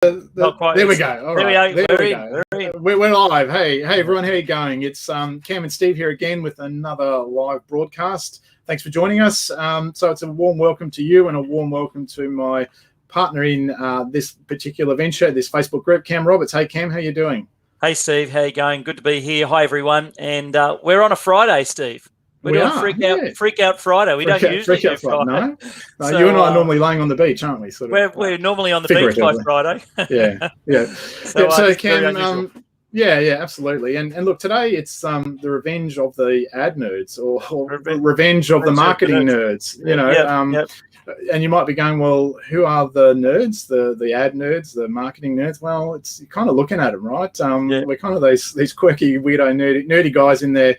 Not quite. There we go. All right. There we go. We're live. Hey, everyone. How you going? It's Cam and Steve here again with another live broadcast. Thanks for joining us. So it's a warm welcome to you and a warm welcome to my partner in this particular venture, this Facebook group, Cam Roberts. Hey, Cam, how you doing? Hey, Steve. How you going? Good to be here. Hi, everyone. And we're on a Friday, Steve. We're doing Freak Out Friday. We don't usually do Friday. No, so, you and I are normally laying on the beach, aren't we? We're normally on the beach by Friday. Yeah. So Cam, absolutely. And look, today it's the revenge of the ad nerds or revenge of the marketing nerds. You know, and you might be going, well, who are the nerds? The ad nerds, the marketing nerds? Well, it's kind of looking at them, right? We're kind of these quirky, weirdo, nerdy guys in their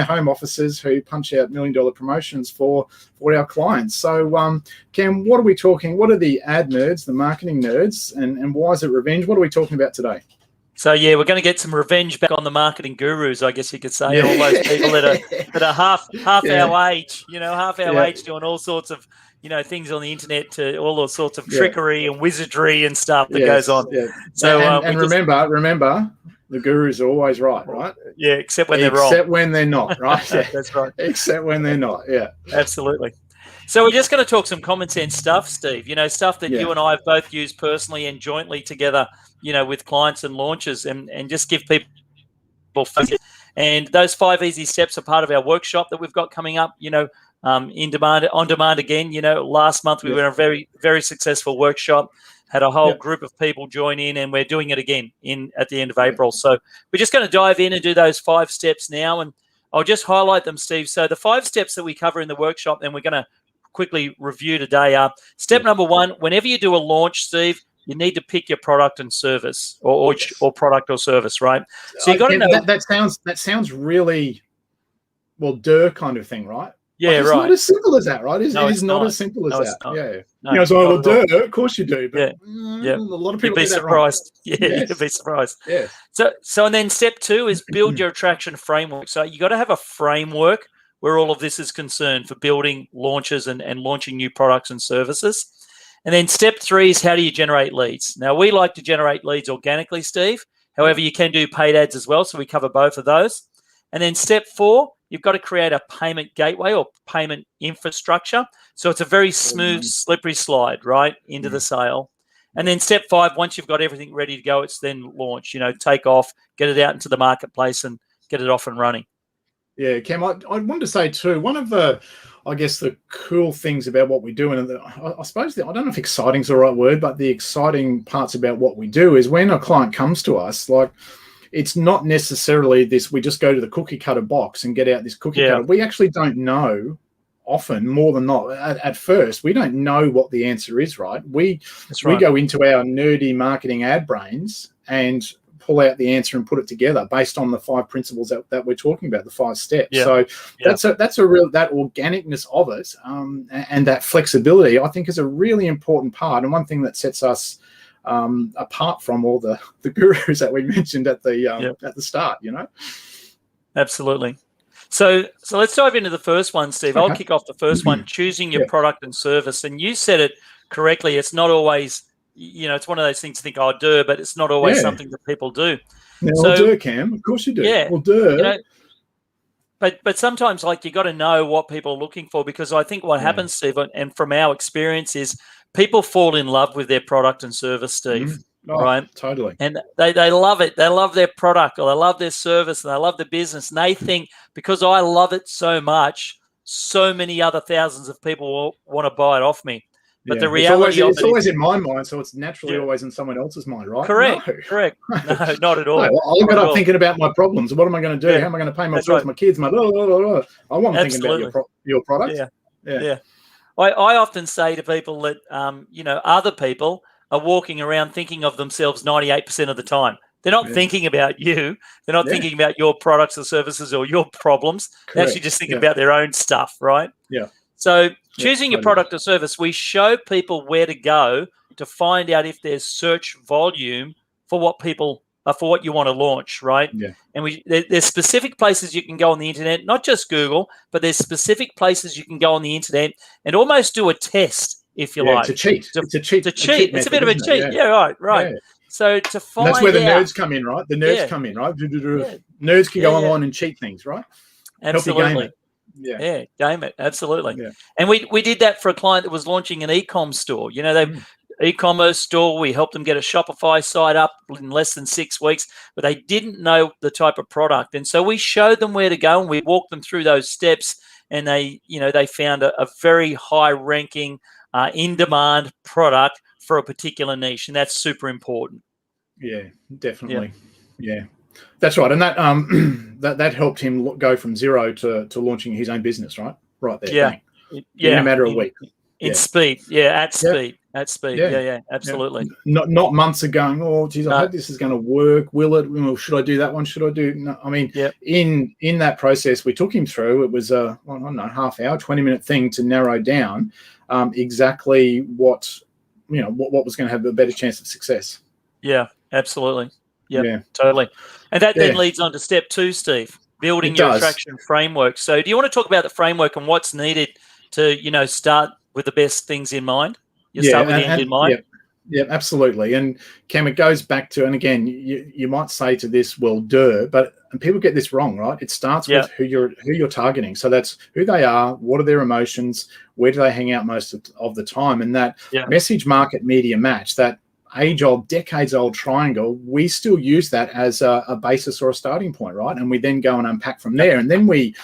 home offices who punch out $1 million promotions for our clients. So, Cam, what are we talking? What are the ad nerds, the marketing nerds, and why is it revenge? What are we talking about today? So we're going to get some revenge back on the marketing gurus, I guess you could say. All those people that are half our age, age, doing all sorts of things on the internet, to all those sorts of trickery and wizardry and stuff that goes on. Yeah. So and remember, the gurus are always right? Yeah, except when they're wrong. Except when they're not, right? That's right. Except when they're not. Yeah. Absolutely. So we're just going to talk some common sense stuff, Steve. Stuff that you and I have both used personally and jointly together, with clients and launches, and just give people focus. And those 5 easy steps are part of our workshop that we've got coming up, on demand again. Last month we were in a very, very successful workshop, had a whole group of people join in, and we're doing it again at the end of April. So we're just going to dive in and do those 5 steps now, and I'll just highlight them, Steve. So the 5 steps that we cover in the workshop, and we're going to quickly review today are step number 1. Whenever you do a launch, Steve, you need to pick your product and service, or product or service, right? So you got to know that sounds really kind of thing, right? Yeah, it's not as simple as that, right? It's not as simple as that. Yeah. Of course you do. But a lot of people you'd be surprised. You'd be surprised. Yeah. So and then step 2 is build your attraction framework. So you got to have a framework where all of this is concerned for building launches and launching new products and services. And then step 3 is how do you generate leads? Now, we like to generate leads organically, Steve. However, you can do paid ads as well, so we cover both of those. And then step 4, you've got to create a payment gateway or payment infrastructure. So it's a very smooth, slippery slide, right, into the sale. And then step 5, once you've got everything ready to go, it's then launch, take off, get it out into the marketplace and get it off and running. Yeah, Cam, I wanted to say too, one of the cool things about what we do, and I suppose I don't know if exciting is the right word, but the exciting parts about what we do is when a client comes to us, like, it's not necessarily this, we just go to the cookie cutter box and get out this cookie cutter. We actually don't know, often, more than not, at first, we don't know what the answer is, right? We go into our nerdy marketing ad brains and pull out the answer and put it together based on the 5 principles that we're talking about, the 5 steps. So that's a real, that organicness of it, and that flexibility, I think, is a really important part, and one thing that sets us apart from all the gurus that we mentioned at the start. Absolutely. So let's dive into the first one, Steve. I'll kick off the first one, choosing your product and service. And you said it correctly. It's not always, it's one of those things to think, but it's not always something that people do. Yeah, Cam. Of course you do. Yeah. But sometimes, you got to know what people are looking for, because I think what happens, Steve, and from our experience, is people fall in love with their product and service, Steve. Right? Totally. And they love it. They love their product, or they love their service, and they love the business. And they think, because I love it so much, so many other thousands of people will want to buy it off me. But the reality it's always in my mind, so it's naturally always in someone else's mind, right? Correct. No, not at all. I get up thinking about my problems. What am I going to do? How am I going to pay my bills, my kids, my blah, blah, blah, blah. I want to think about your product. Yeah. I often say to people that, other people are walking around thinking of themselves 98% of the time. They're not thinking about you. They're not thinking about your products or services or your problems. Correct. They're actually just thinking about their own stuff, right? Yeah. So choosing your product or service, we show people where to go to find out if there's search volume for what people for what you want to launch, right? Yeah. And there's specific places you can go on the internet, not just Google, but there's specific places you can go on the internet and almost do a test if you like. It's a cheat. It's a cheat. It's a bit of a cheat. It? Yeah, right. Yeah. So to find and that's where the out, nerds come in, right? The nerds come in, right? Yeah. Nerds can go online and cheat things, right? Absolutely. Help you game it. Yeah, game it. Absolutely. Yeah. And we did that for a client that was launching an e-com store. You know, they e-commerce store. We helped them get a Shopify site up in less than 6 weeks, but they didn't know the type of product. And so we showed them where to go and we walked them through those steps, and they found a very high ranking, in-demand product for a particular niche. And that's super important. Yeah, definitely. Yeah. That's right, and that that helped him go from zero to launching his own business, right? Right there. Yeah, in a matter of weeks. In speed, at speed. Yeah, absolutely. Not months of going, oh, geez, I hope this is going to work. Will it? Well, should I do that one? Should I do? No, I mean, in that process, we took him through. It was a I don't know, half-hour, 20-minute thing to narrow down exactly what was going to have a better chance of success. Yeah, absolutely. Yeah, totally. And that then leads on to step 2, Steve, building your attraction framework. So do you want to talk about the framework and what's needed to, start with the best things in mind? Start with the end in mind? Yeah, absolutely. And Cam, it goes back to, and again, you might say to this, well, but people get this wrong, right? It starts with who you're targeting. So that's who they are, what are their emotions, where do they hang out most of the time, and that message, market, media match, that age-old, decades-old triangle, we still use that as a basis or a starting point, right? And we then go and unpack from there, and then we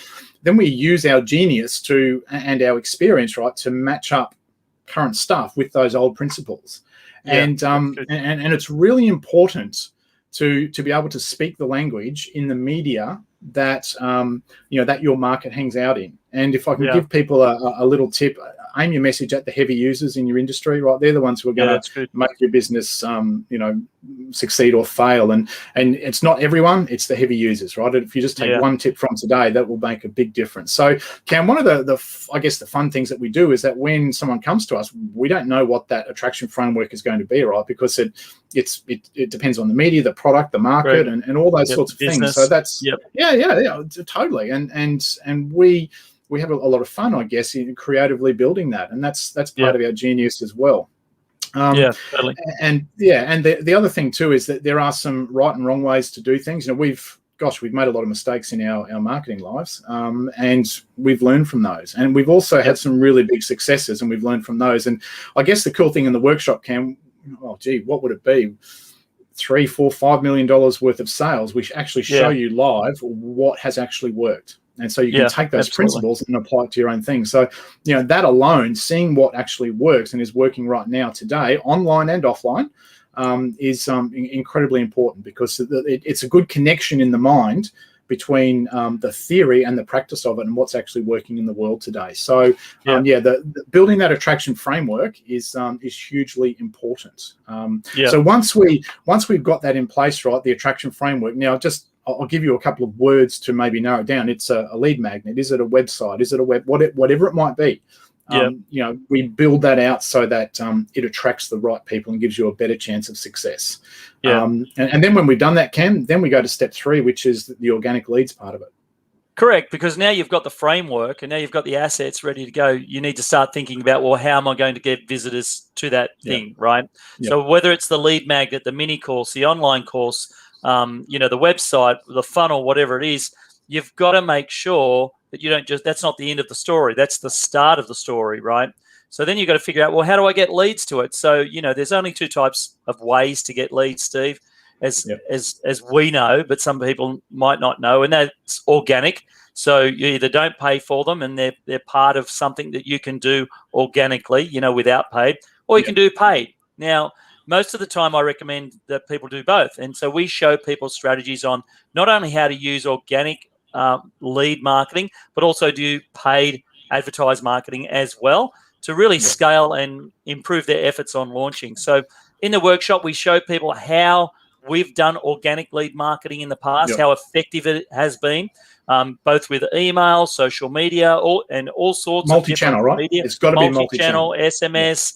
use our genius and our experience, right, to match up current stuff with those old principles. And it's really important to be able to speak the language in the media that that your market hangs out in. And if I can give people a little tip, aim your message at the heavy users in your industry, right? They're the ones who are going to make your business, succeed or fail. And it's not everyone; it's the heavy users, right? If you just take one tip from today, that will make a big difference. So, Cam, one of the fun things that we do is that when someone comes to us, we don't know what that attraction framework is going to be, right? Because it depends on the media, the product, the market, and all those sorts of things. So that's totally. And we have a lot of fun, I guess, in creatively building that, and that's part of our genius as well. Totally. And the other thing too is that there are some right and wrong ways to do things. We've made a lot of mistakes in our marketing lives, and we've learned from those. And we've also had some really big successes, and we've learned from those. And I guess the cool thing in the workshop, Cam, what would it be? $3, $4, $5 million worth of sales. We actually show you live what has actually worked. And so you can take those principles and apply it to your own thing. So, that alone, seeing what actually works and is working right now today, online and offline, is incredibly important, because it's a good connection in the mind between the theory and the practice of it and what's actually working in the world today. So, the building that attraction framework is hugely important. So once we've got that in place, right, the attraction framework. Now, I'll give you a couple of words to maybe narrow it down. It's a lead magnet. Is it a website? Is it a whatever it might be? We build that out so that it attracts the right people and gives you a better chance of success. And then when we've done that, Cam, then we go to step 3, which is the organic leads part of it. Correct, because now you've got the framework and now you've got the assets ready to go. You need to start thinking about, well, how am I going to get visitors to that thing, right? So whether it's the lead magnet, the mini course, the online course, the website, the funnel, whatever it is, you've got to make sure that you don't that's not the end of the story. That's the start of the story, right? So then you've got to figure out, well, how do I get leads to it? So, there's only 2 types of ways to get leads, Steve, as we know, but some people might not know, and that's organic. So you either don't pay for them and they're part of something that you can do organically, without paid, or you can do paid. Now, most of the time I recommend that people do both. And so we show people strategies on not only how to use organic lead marketing, but also do paid advertised marketing as well to really scale and improve their efforts on launching. So in the workshop, we show people how we've done organic lead marketing in the past, how effective it has been, both with email, social media, and all sorts of multi-channel, right? Media. It's got to be multi-channel, SMS,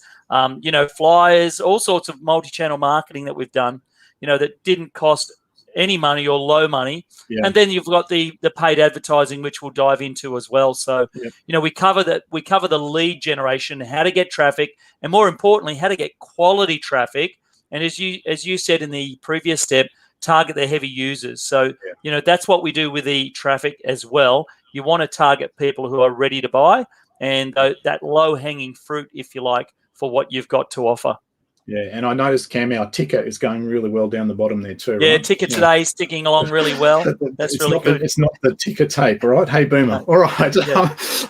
flyers, all sorts of multi-channel marketing that we've done, that didn't cost any money or low money. Yeah. And then you've got the paid advertising, which we'll dive into as well. So, we cover that. We cover the lead generation, how to get traffic, and more importantly, how to get quality traffic. And as you said in the previous step, target the heavy users. So, that's what we do with the traffic as well. You want to target people who are ready to buy and that low-hanging fruit, if you like, for what you've got to offer. Yeah, and I noticed, Cam, our ticker is going really well down the bottom there too. Yeah, right? ticker today is ticking along really well. That's really good. It's not the ticker tape, all right? Hey, Boomer. No. All right,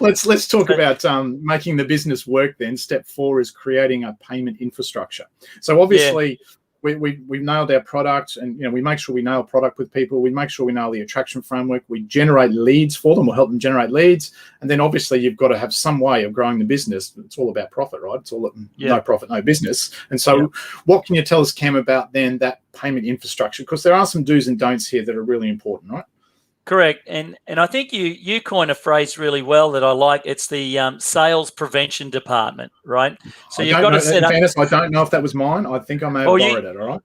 let's talk about making the business work then. Step 4 is creating a payment infrastructure. So obviously, we've nailed our product, and we make sure we nail product with people. We make sure we nail the attraction framework. We generate leads for them. We'll help them generate leads, and then obviously you've got to have some way of growing the business. It's all about profit, right? It's all no profit, no business. And so, what can you tell us, Cam, about then that payment infrastructure? Because there are some do's and don'ts here that are really important, right? Correct, and I think you coined a phrase really well that I like. It's the sales prevention department, right? So you've got to set up. In fairness, I don't know if that was mine. I think I may have borrowed it. All right.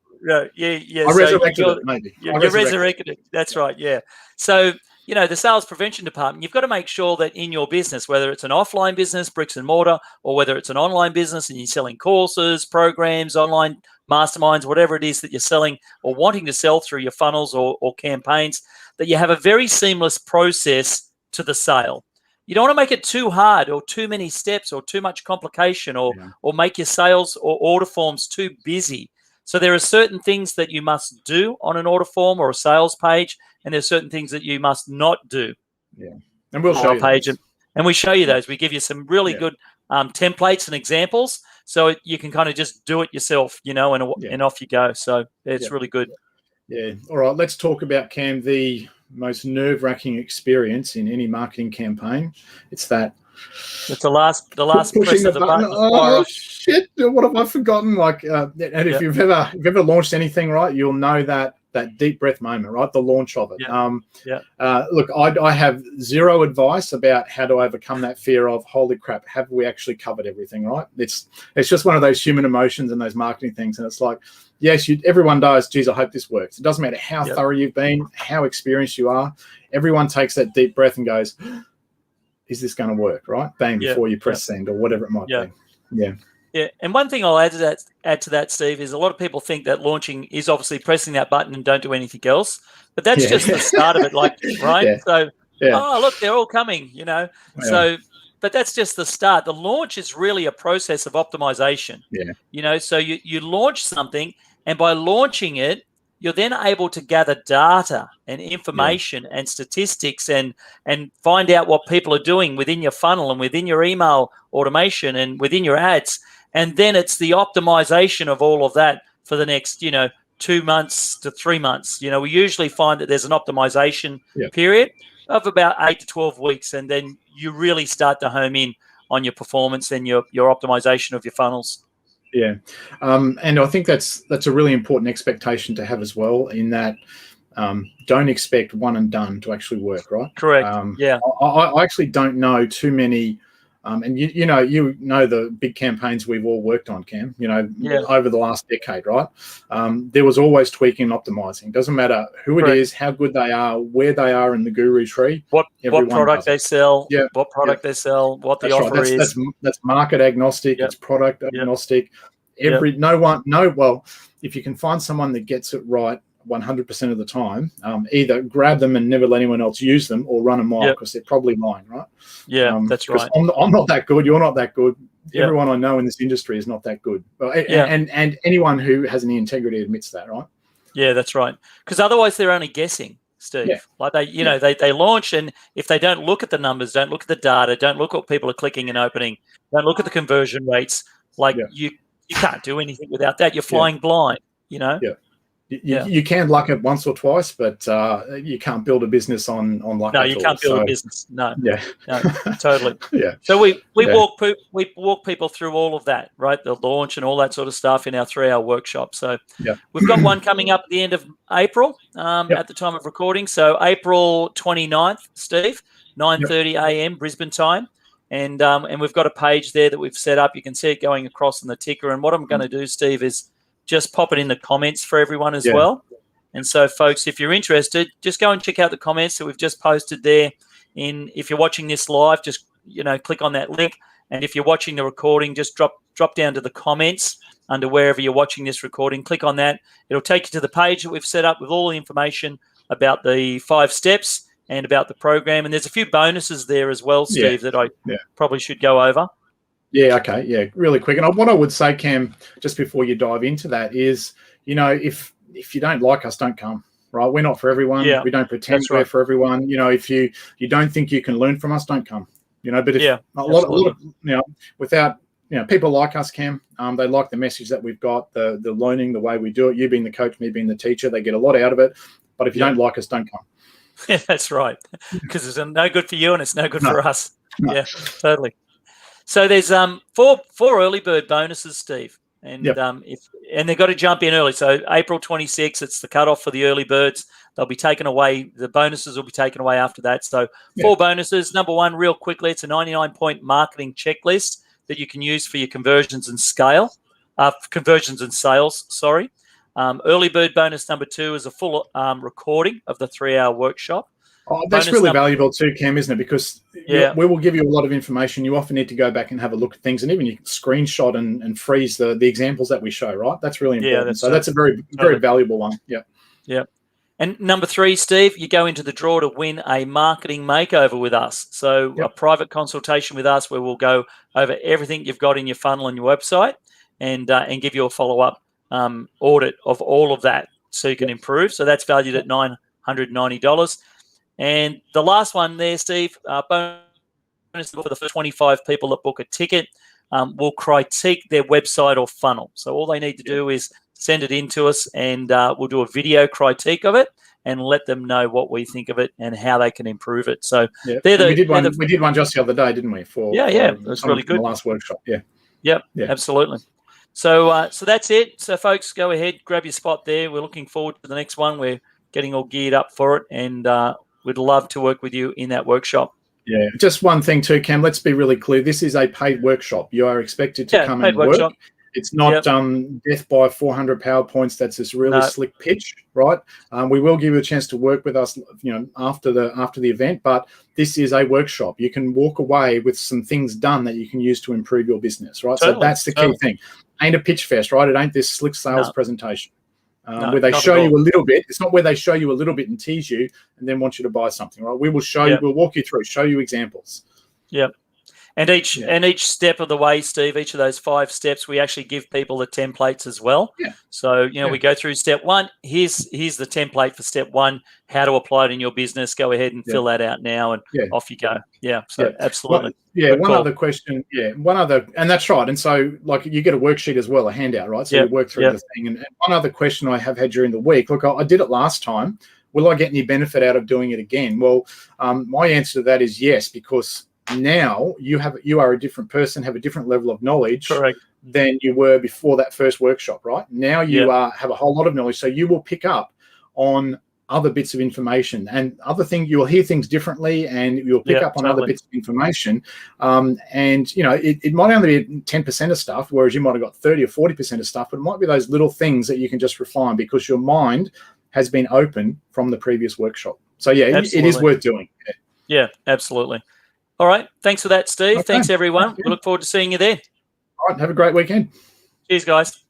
Yeah. I resurrected it, maybe. You resurrected it. That's right. Yeah. So the sales prevention department, you've got to make sure that in your business, whether it's an offline business, bricks and mortar, or whether it's an online business and you're selling courses, programs, online masterminds, whatever it is that you're selling or wanting to sell through your funnels or campaigns, that you have a very seamless process to the sale. You don't want to make it too hard or too many steps or too much complication or make your sales or order forms too busy. So there are certain things that you must do on an order form or a sales page, and there's certain things that you must not do. Yeah, and we'll show you page, and we show you those. We give you some really good templates and examples, so you can kind of just do it yourself, and off you go. So it's really good. Yeah. All right. Let's talk about, Cam, the most nerve-wracking experience in any marketing campaign. It's the last press of the button. Oh shit! What have I forgotten? And if you've ever launched anything, right, you'll know that deep breath moment, right? The launch of it. Look, I have zero advice about how to overcome that fear of, holy crap, have we actually covered everything, right? It's just one of those human emotions and those marketing things, and it's like, yes, everyone does. Geez, I hope this works. It doesn't matter how thorough you've been, how experienced you are. Everyone takes that deep breath and goes, is this going to work, right? Bang, before you press send or whatever it might be. Yeah, and one thing I'll add to that, Steve, is a lot of people think that launching is obviously pressing that button and don't do anything else, but that's just the start of it, right? So, oh, look, they're all coming, So, but that's just the start. The launch is really a process of optimization. So you launch something, and by launching it, you're then able to gather data and information and statistics and find out what people are doing within your funnel and within your email automation and within your ads. And then it's the optimization of all of that for the next, 2 months to 3 months. We usually find that there's an optimization period of about 8 to 12 weeks. And then you really start to home in on your performance and your optimization of your funnels. Yeah, and I think that's a really important expectation to have as well, in that don't expect one and done to actually work, right? Correct. I actually don't know too many, and you know the big campaigns we've all worked on, Cam, over the last decade, right? There was always tweaking and optimizing. Doesn't matter who it is, how good they are, where they are in the guru tree. What product they sell, what product they sell, what the offer is. That's market agnostic. It's product agnostic. Well, if you can find someone that gets it right 100% of the time, either grab them and never let anyone else use them, or run a mile, because they're probably lying, right? That's right. I'm not that good. You're not that good. Everyone I know in this industry is not that good. And anyone who has any integrity admits that, right? Yeah, that's right. Because otherwise they're only guessing, Steve. Like they launch, and if they don't look at the numbers, don't look at the data, don't look at what people are clicking and opening, don't look at the conversion rates, you can't do anything without that. You're flying blind, You can luck it once or twice, but you can't build a business on luck. No, you can't build a business. No. Yeah. No, totally. So we walk people through all of that, right? The launch and all that sort of stuff in our 3-hour workshop. So we've got one coming up at the end of April at the time of recording. So April 29th, Steve, 9:30 a.m. Brisbane time. And we've got a page there that we've set up. You can see it going across on the ticker. And what I'm going to do, Steve, is just pop it in the comments for everyone as well. And so, folks, if you're interested, just go and check out the comments that we've just posted there. If you're watching this live, just click on that link. And if you're watching the recording, just drop down to the comments under wherever you're watching this recording. Click on that. It'll take you to the page that we've set up with all the information about the 5 steps and about the program. And there's a few bonuses there as well, Steve, that I probably should go over. Yeah, okay. Yeah, really quick. And what I would say, Cam, just before you dive into that is, if you don't like us, don't come. Right? We're not for everyone. Yeah, we don't pretend we're for everyone. If you don't think you can learn from us, don't come. But if a lot of without people like us, Cam, they like the message that we've got, the learning, the way we do it. You being the coach, me being the teacher, they get a lot out of it. But if you don't like us, don't come. Yeah, that's right. Because it's no good for you and it's no good for us. No. Yeah, totally. So there's 4 early bird bonuses, Steve, and they've got to jump in early. So April 26th, it's the cutoff for the early birds. They'll be taken away. The bonuses will be taken away after that. So 4 bonuses. Number 1, real quickly, it's a 99-point marketing checklist that you can use for your conversions and sales. Sorry. Early bird bonus number 2 is a full recording of the 3-hour workshop. Oh, that's really valuable too, Cam, isn't it? Because we will give you a lot of information. You often need to go back and have a look at things, and even you can screenshot and freeze the examples that we show, right? That's really important. So that's a very valuable one. Yeah. Yeah. And number 3, Steve, you go into the draw to win a marketing makeover with us. So a private consultation with us where we'll go over everything you've got in your funnel and your website and give you a follow-up audit of all of that so you can improve. So that's valued at $990. And the last one there, Steve, bonus for the first 25 people that book a ticket, will critique their website or funnel. So all they need to do is send it in to us, and we'll do a video critique of it and let them know what we think of it and how they can improve it. So we did one just the other day, didn't we? It was really good. The last workshop, Yep, absolutely. So that's it. So folks, go ahead, grab your spot there. We're looking forward to the next one. We're getting all geared up for it, and we'd love to work with you in that workshop. Yeah, just one thing too, Cam. Let's be really clear. This is a paid workshop. You are expected to come and work. It's not death by 400 PowerPoints. That's this really slick pitch, right? We will give you a chance to work with us, after the event. But this is a workshop. You can walk away with some things done that you can use to improve your business, right? So that's the key thing. Ain't a pitch fest, right? It ain't this slick sales presentation. Where they show you a little bit. It's not where they show you a little bit and tease you and then want you to buy something, right? We will show you, we'll walk you through, show you examples. Yep. And each step of the way, Steve, each of those 5 steps, we actually give people the templates as well. Yeah. So, we go through step 1. Here's the template for step 1, how to apply it in your business. Go ahead and fill that out now and off you go. Yeah. So absolutely. Other question. And that's right. And so you get a worksheet as well, a handout, right? So you work through the thing. And one other question I have had during the week, look, I did it last time. Will I get any benefit out of doing it again? Well, my answer to that is yes, because now you are a different person, have a different level of knowledge than you were before that first workshop, right? Now you have a whole lot of knowledge. So you will pick up on other bits of information and other things. You'll hear things differently and you'll pick up on other bits of information. It might only be 10% of stuff, whereas you might have got 30 or 40% of stuff, but it might be those little things that you can just refine because your mind has been open from the previous workshop. So it is worth doing. Yeah, absolutely. All right. Thanks for that, Steve. Thanks, everyone. We look forward to seeing you there. All right. Have a great weekend. Cheers, guys.